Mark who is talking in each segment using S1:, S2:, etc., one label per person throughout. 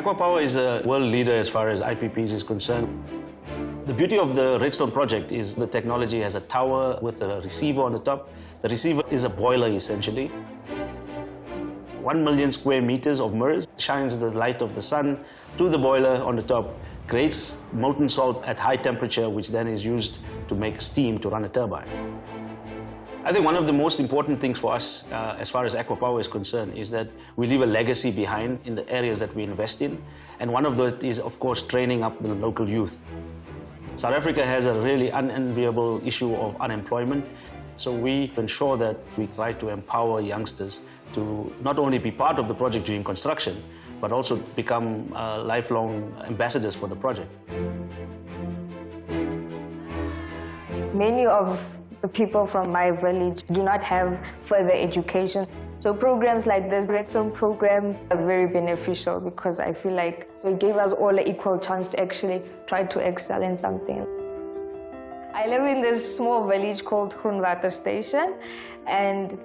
S1: ACWA Power is a world leader as far as IPPs is concerned. The beauty of the Redstone project is the technology has a tower with a receiver on the top. The receiver is a boiler essentially. 1 million square meters of mirrors shines the light of the sun to the boiler on the top, creates molten salt at high temperature, which then is used to make steam to run a turbine. I think one of the most important things for us, as far as ACWA Power is concerned, is that we leave a legacy behind in the areas that we invest in. And one of those is, of course, training up the local youth. South Africa has a really unenviable issue of unemployment. So we ensure that we try to empower youngsters to not only be part of the project during construction, but also become lifelong ambassadors for the project.
S2: Many of the people from my village do not have further education. So programs like this Redstone program are very beneficial because I feel like they gave us all an equal chance to actually try to excel in something. I live in this small village called Groenwater Station, and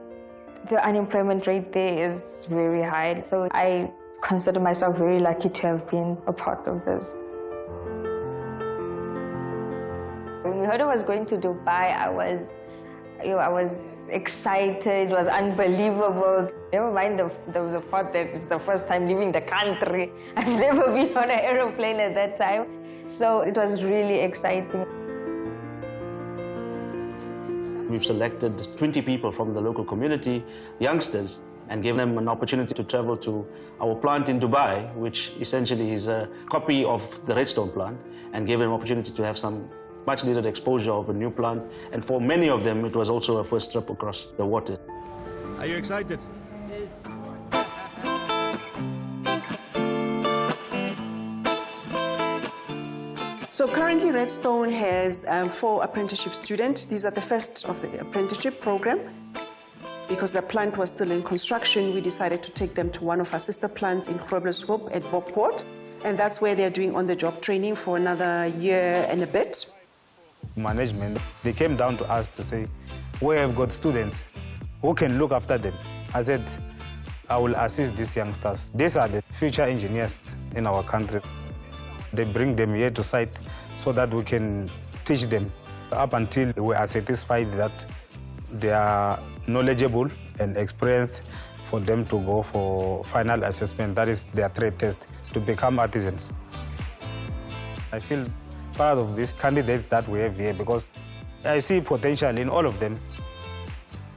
S2: the unemployment rate there is very high. So I consider myself very lucky to have been a part of this. When we heard I was going to Dubai, I was excited. It was unbelievable. Never mind the part that it's the first time leaving the country. I've never been on an aeroplane at that time. So it was really exciting.
S1: We've selected 20 people from the local community, youngsters, and given them an opportunity to travel to our plant in Dubai, which essentially is a copy of the Redstone plant, and gave them an opportunity to have some much needed exposure of a new plant. And for many of them, it was also a first trip across the water.
S3: Are you excited?
S4: So currently Redstone has 4 apprenticeship students. These are the first of the apprenticeship program. Because the plant was still in construction, we decided to take them to one of our sister plants in Groblershoop at Bokport. And that's where they're doing on-the-job training for another year and a bit.
S5: Management, they came down to us to say, we have got students who can look after them. I said, I will assist these youngsters. These are the future engineers in our country. They bring them here to site so that we can teach them up until we are satisfied that they are knowledgeable and experienced for them to go for final assessment, that is their trade test, to become artisans. I feel proud of these candidates that we have here because I see potential in all of them.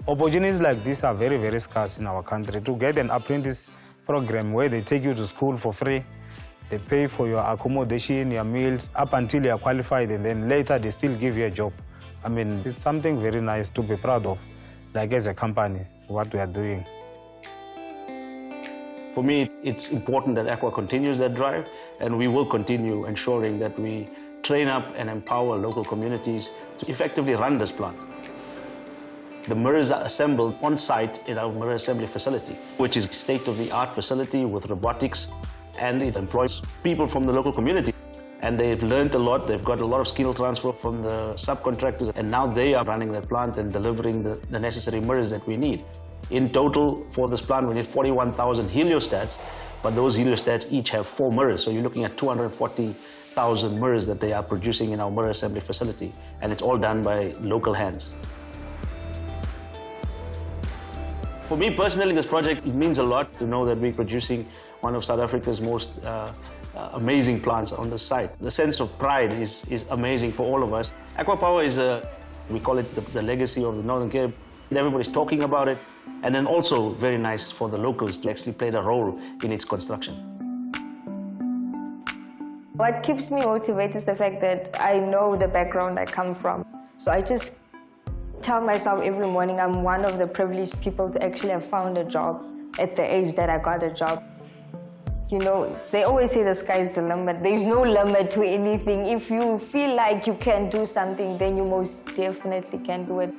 S5: Opportunities like this are very, very scarce in our country. To get an apprentice program where they take you to school for free, they pay for your accommodation, your meals, up until you are qualified, and then later they still give you a job. I mean, it's something very nice to be proud of, like as a company, what we are doing.
S1: For me, it's important that ACWA continues that drive, and we will continue ensuring that we train up and empower local communities to effectively run this plant. The mirrors are assembled on site in our mirror assembly facility, which is a state-of-the-art facility with robotics, and it employs people from the local community. And they've learned a lot. They've got a lot of skill transfer from the subcontractors, and now they are running that plant and delivering the necessary mirrors that we need. In total, for this plant, we need 41,000 heliostats, but those heliostats each have 4 mirrors. So you're looking at 240,000 mirrors that they are producing in our mirror assembly facility, and it's all done by local hands. For me personally, this project, it means a lot to know that we're producing one of South Africa's most amazing plants on the site. The sense of pride is amazing for all of us. ACWA Power is we call it the legacy of the Northern Cape. Everybody's talking about it, and then also very nice for the locals to actually play a role in its construction.
S2: What keeps me motivated is the fact that I know the background I come from. So I just tell myself every morning I'm one of the privileged people to actually have found a job at the age that I got a job. You know, they always say the sky's the limit. There's no limit to anything. If you feel like you can do something, then you most definitely can do it.